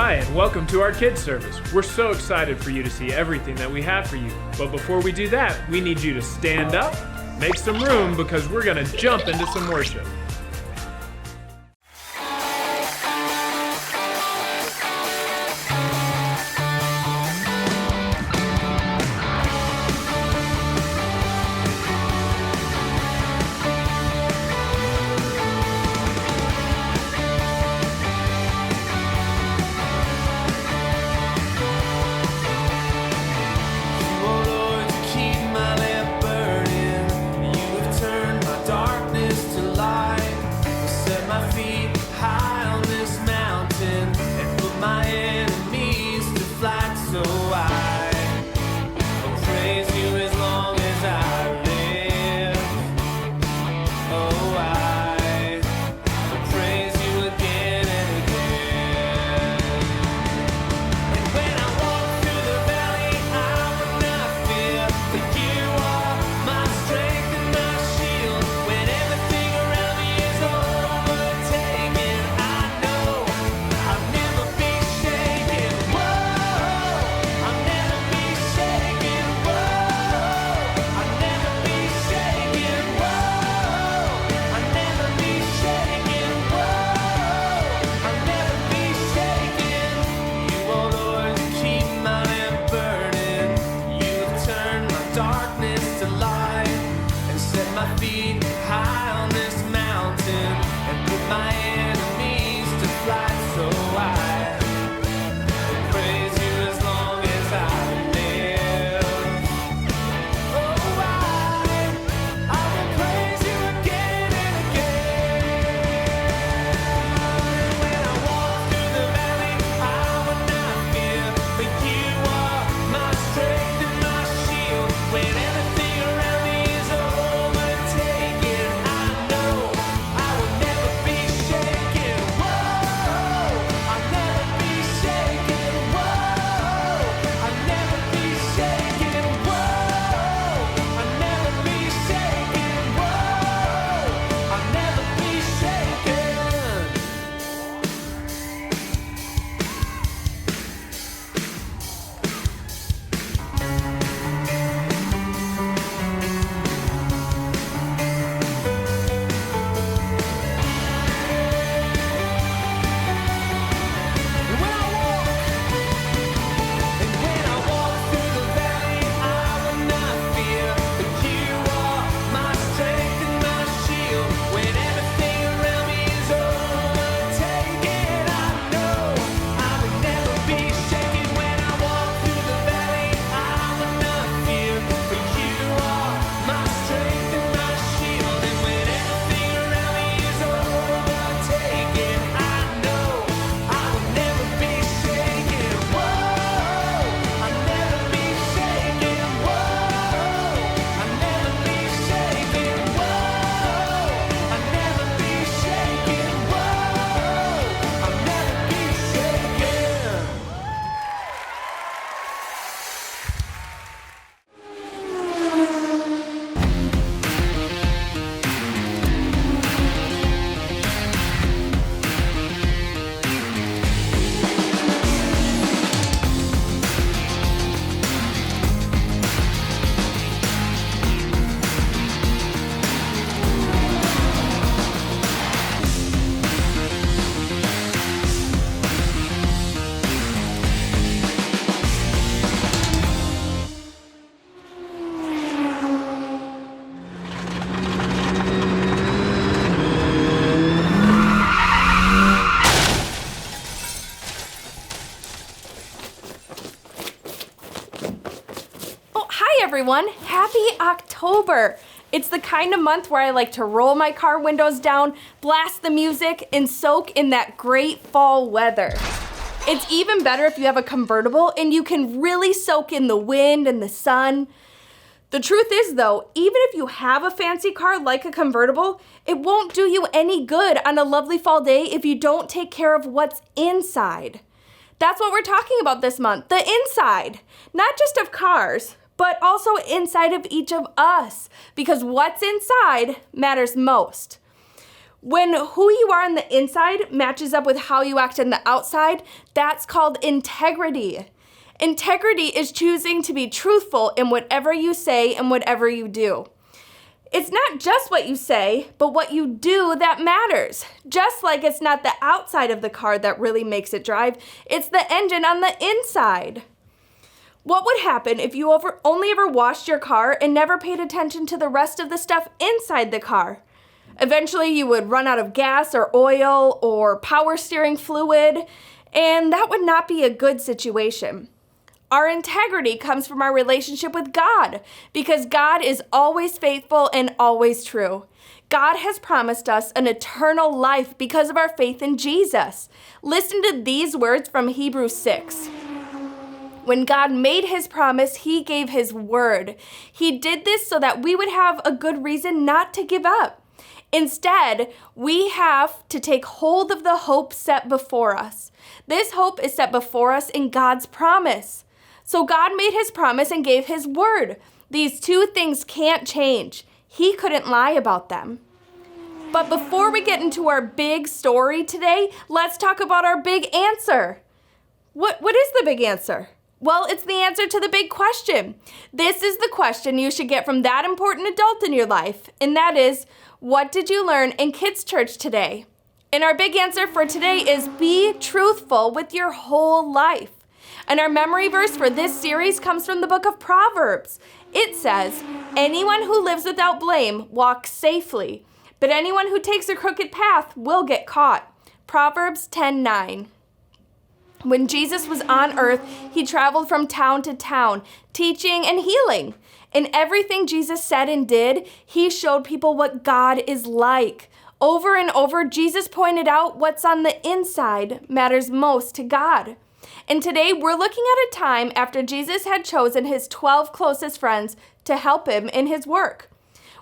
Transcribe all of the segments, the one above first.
Hi, and welcome to our kids service. We're so excited for you to see everything that we have for you. But before we do that, we need you to stand up, make some room, because we're going to jump into some worship. Everyone, happy October! It's the kind of month where I like to roll my car windows down, blast the music, and soak in that great fall weather. It's even better if you have a convertible and you can really soak in the wind and the sun. The truth is though, even if you have a fancy car like a convertible, it won't do you any good on a lovely fall day if you don't take care of what's inside. That's what we're talking about this month, the inside. Not just of cars, but also inside of each of us, because what's inside matters most. When who you are on the inside matches up with how you act on the outside, that's called integrity. Integrity is choosing to be truthful in whatever you say and whatever you do. It's not just what you say, but what you do that matters. Just like it's not the outside of the car that really makes it drive, it's the engine on the inside. What would happen if you only ever washed your car and never paid attention to the rest of the stuff inside the car? Eventually, you would run out of gas or oil or power steering fluid, and that would not be a good situation. Our integrity comes from our relationship with God, because God is always faithful and always true. God has promised us an eternal life because of our faith in Jesus. Listen to these words from Hebrews 6. When God made his promise, he gave his word. He did this so that we would have a good reason not to give up. Instead, we have to take hold of the hope set before us. This hope is set before us in God's promise. So God made his promise and gave his word. These two things can't change. He couldn't lie about them. But before we get into our big story today, let's talk about our big answer. What is the big answer? Well, it's the answer to the big question. This is the question you should get from that important adult in your life, and that is, what did you learn in kids' church today? And our big answer for today is be truthful with your whole life. And our memory verse for this series comes from the book of Proverbs. It says, anyone who lives without blame walks safely, but anyone who takes a crooked path will get caught. Proverbs 10:9. When Jesus was on earth, he traveled from town to town, teaching and healing. In everything Jesus said and did, he showed people what God is like. Over and over, Jesus pointed out what's on the inside matters most to God. And today, we're looking at a time after Jesus had chosen his 12 closest friends to help him in his work.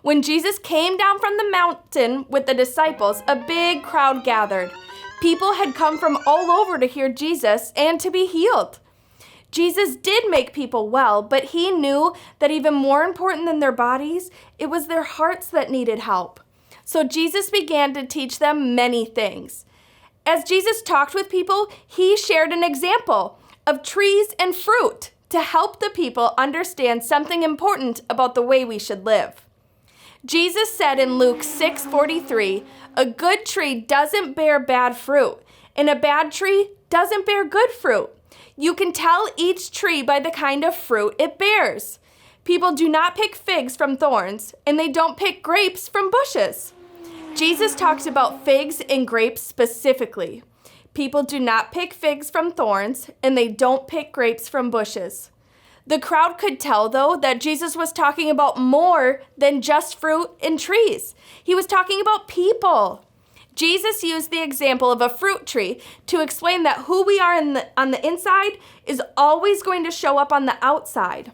When Jesus came down from the mountain with the disciples, a big crowd gathered. People had come from all over to hear Jesus and to be healed. Jesus did make people well, but he knew that even more important than their bodies, it was their hearts that needed help. So Jesus began to teach them many things. As Jesus talked with people, he shared an example of trees and fruit to help the people understand something important about the way we should live. Jesus said in Luke 6:43, a good tree doesn't bear bad fruit, and a bad tree doesn't bear good fruit. You can tell each tree by the kind of fruit it bears. People do not pick figs from thorns, and they don't pick grapes from bushes. Jesus talks about figs and grapes specifically. People do not pick figs from thorns, and they don't pick grapes from bushes. The crowd could tell, though, that Jesus was talking about more than just fruit and trees. He was talking about people. Jesus used the example of a fruit tree to explain that who we are on the inside is always going to show up on the outside.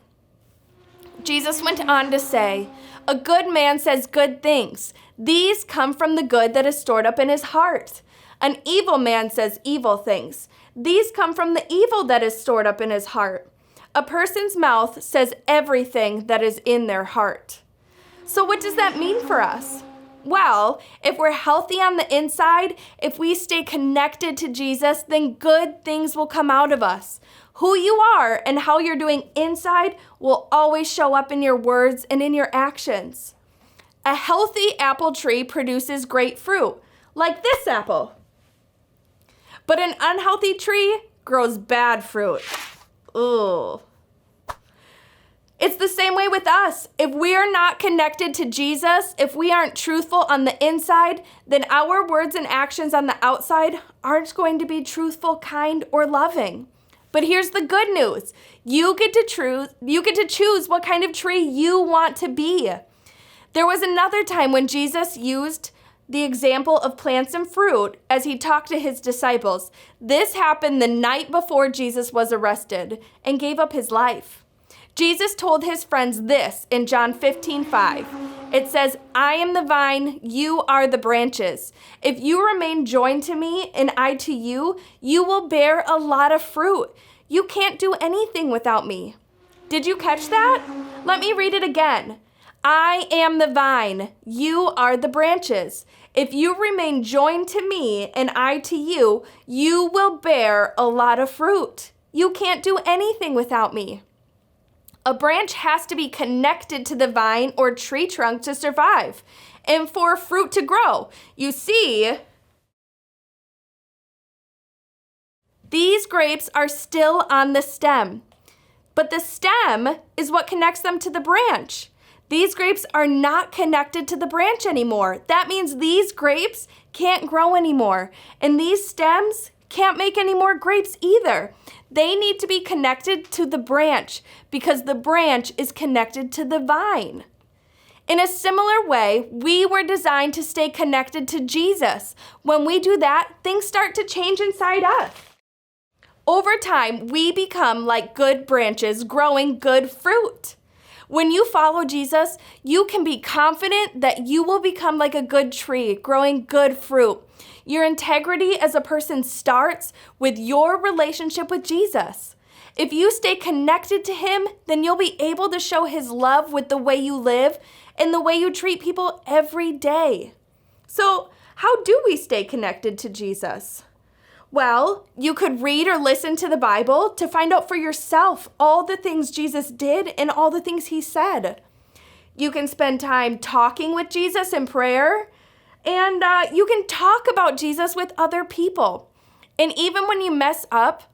Jesus went on to say, a good man says good things. These come from the good that is stored up in his heart. An evil man says evil things. These come from the evil that is stored up in his heart. A person's mouth says everything that is in their heart. So what does that mean for us? Well, if we're healthy on the inside, if we stay connected to Jesus, then good things will come out of us. Who you are and how you're doing inside will always show up in your words and in your actions. A healthy apple tree produces great fruit, like this apple. But an unhealthy tree grows bad fruit. Ugh. It's the same way with us. If we are not connected to Jesus, if we aren't truthful on the inside, then our words and actions on the outside aren't going to be truthful, kind, or loving. But here's the good news. You get to choose what kind of tree you want to be. There was another time when Jesus used the example of plants and fruit as he talked to his disciples. This happened the night before Jesus was arrested and gave up his life. Jesus told his friends this in John 15:5. It says, I am the vine, you are the branches. If you remain joined to me and I to you, you will bear a lot of fruit. You can't do anything without me. Did you catch that? Let me read it again. I am the vine, you are the branches. If you remain joined to me and I to you, you will bear a lot of fruit. You can't do anything without me. A branch has to be connected to the vine or tree trunk to survive and for fruit to grow. You see, these grapes are still on the stem, but the stem is what connects them to the branch. These grapes are not connected to the branch anymore. That means these grapes can't grow anymore, and these stems can't make any more grapes either. They need to be connected to the branch because the branch is connected to the vine. In a similar way, we were designed to stay connected to Jesus. When we do that, things start to change inside us. Over time, we become like good branches growing good fruit. When you follow Jesus, you can be confident that you will become like a good tree, growing good fruit. Your integrity as a person starts with your relationship with Jesus. If you stay connected to him, then you'll be able to show his love with the way you live and the way you treat people every day. So, how do we stay connected to Jesus? Well, you could read or listen to the Bible to find out for yourself all the things Jesus did and all the things he said. You can spend time talking with Jesus in prayer, and you can talk about Jesus with other people. And even when you mess up,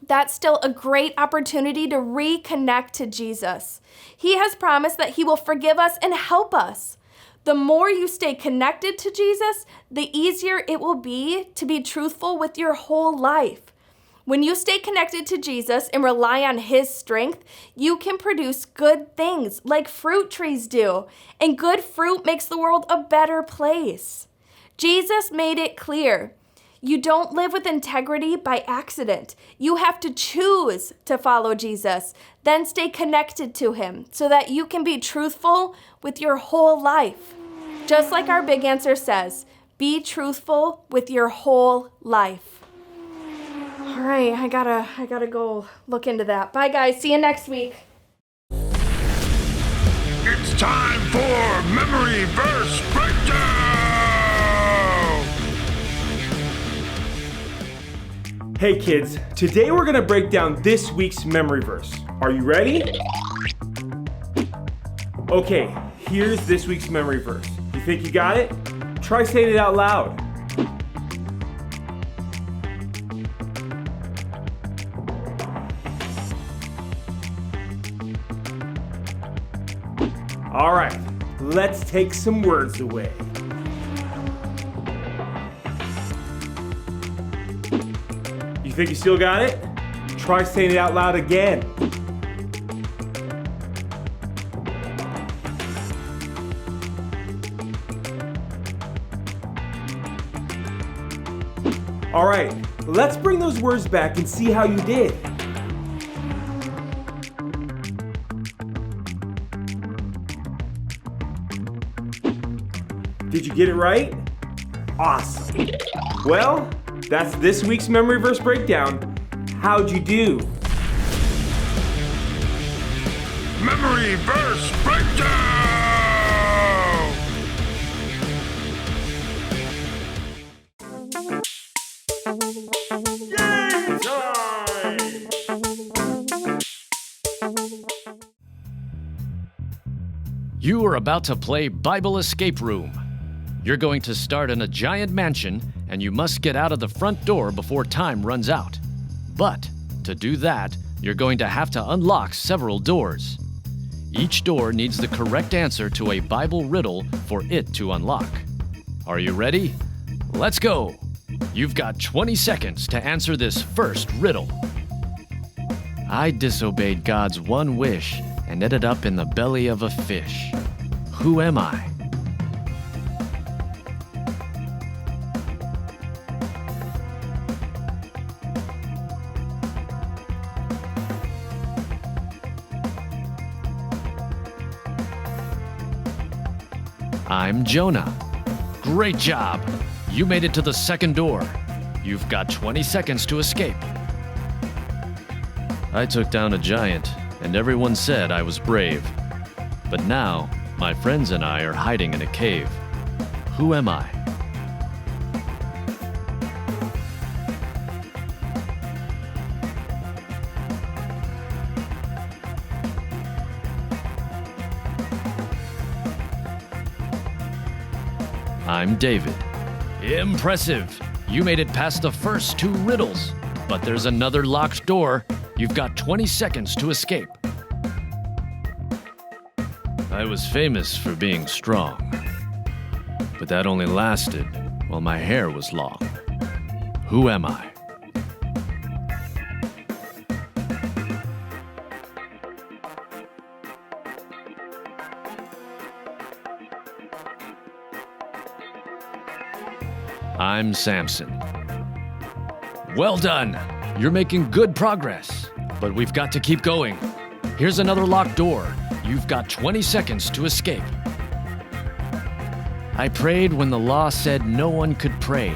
that's still a great opportunity to reconnect to Jesus. He has promised that he will forgive us and help us. The more you stay connected to Jesus, the easier it will be to be truthful with your whole life. When you stay connected to Jesus and rely on his strength, you can produce good things like fruit trees do. And good fruit makes the world a better place. Jesus made it clear. You don't live with integrity by accident. You have to choose to follow Jesus, then stay connected to him so that you can be truthful with your whole life. Just like our big answer says, be truthful with your whole life. All right, I gotta go look into that. Bye guys, see you next week. It's time for Memory Verse Breakdown! Hey kids, today we're gonna break down this week's memory verse. Are you ready? Okay, here's this week's memory verse. You think you got it? Try saying it out loud. All right, let's take some words away. You think you still got it? Try saying it out loud again. All right, let's bring those words back and see how you did. Did you get it right? Awesome. Well, that's this week's memory verse breakdown. How'd you do? Memory Verse Breakdown! Game time! You are about to play Bible Escape Room. You're going to start in a giant mansion, and you must get out of the front door before time runs out. But to do that, you're going to have to unlock several doors. Each door needs the correct answer to a Bible riddle for it to unlock. Are you ready? Let's go! You've got 20 seconds to answer this first riddle. I disobeyed God's one wish and ended up in the belly of a fish. Who am I? I'm Jonah. Great job! You made it to the second door. You've got 20 seconds to escape. I took down a giant, and everyone said I was brave. But now, my friends and I are hiding in a cave. Who am I? I'm David. Impressive! You made it past the first 2 riddles, but there's another locked door. You've got 20 seconds to escape. I was famous for being strong, but that only lasted while my hair was long. Who am I? I'm Samson. Well done! You're making good progress, but we've got to keep going. Here's another locked door. You've got 20 seconds to escape. I prayed when the law said no one could pray,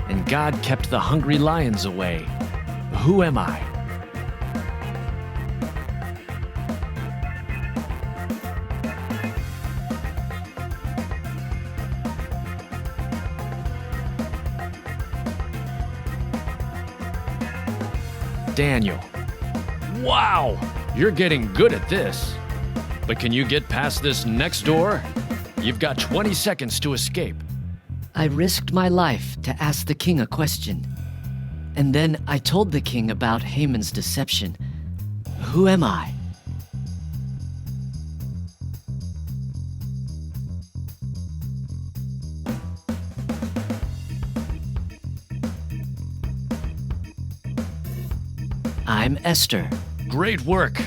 and God kept the hungry lions away. Who am I? Daniel. Wow! You're getting good at this. But can you get past this next door? You've got 20 seconds to escape. I risked my life to ask the king a question. And then I told the king about Haman's deception. Who am I? I'm Esther. Great work.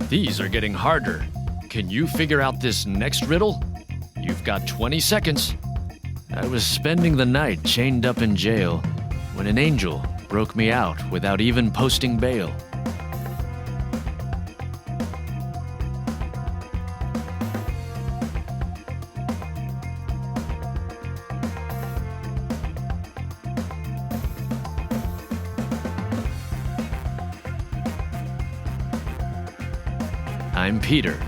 These are getting harder. Can you figure out this next riddle? You've got 20 seconds. I was spending the night chained up in jail when an angel broke me out without even posting bail. I'm Peter.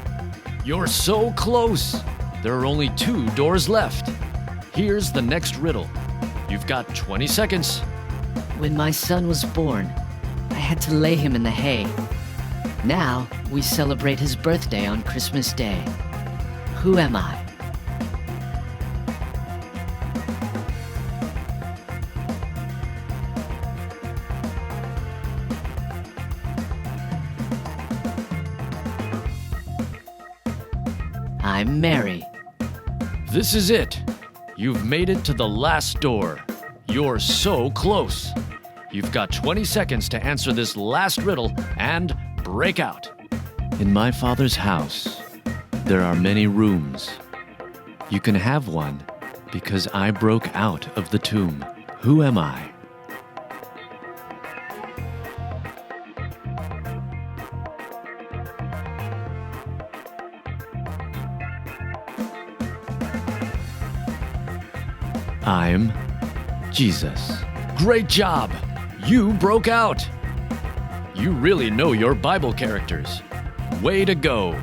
You're so close! There are only 2 doors left. Here's the next riddle. You've got 20 seconds. When my son was born, I had to lay him in the hay. Now we celebrate his birthday on Christmas Day. Who am I? I'm Mary. This is it. You've made it to the last door. You're so close. You've got 20 seconds to answer this last riddle and break out. In my Father's house, there are many rooms. You can have one because I broke out of the tomb. Who am I? I'm Jesus. Great job! You broke out! You really know your Bible characters. Way to go!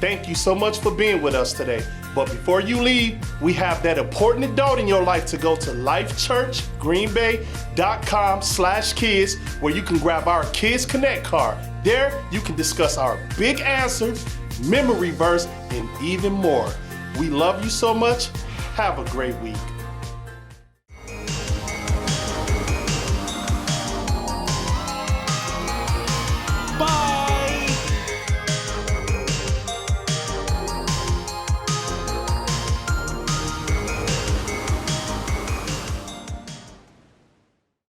Thank you so much for being with us today. But before you leave, we have that important adult in your life to go to lifechurchgreenbay.com/kids where you can grab our Kids Connect card. There, you can discuss our big answers, memory verse, and even more. We love you so much. Have a great week.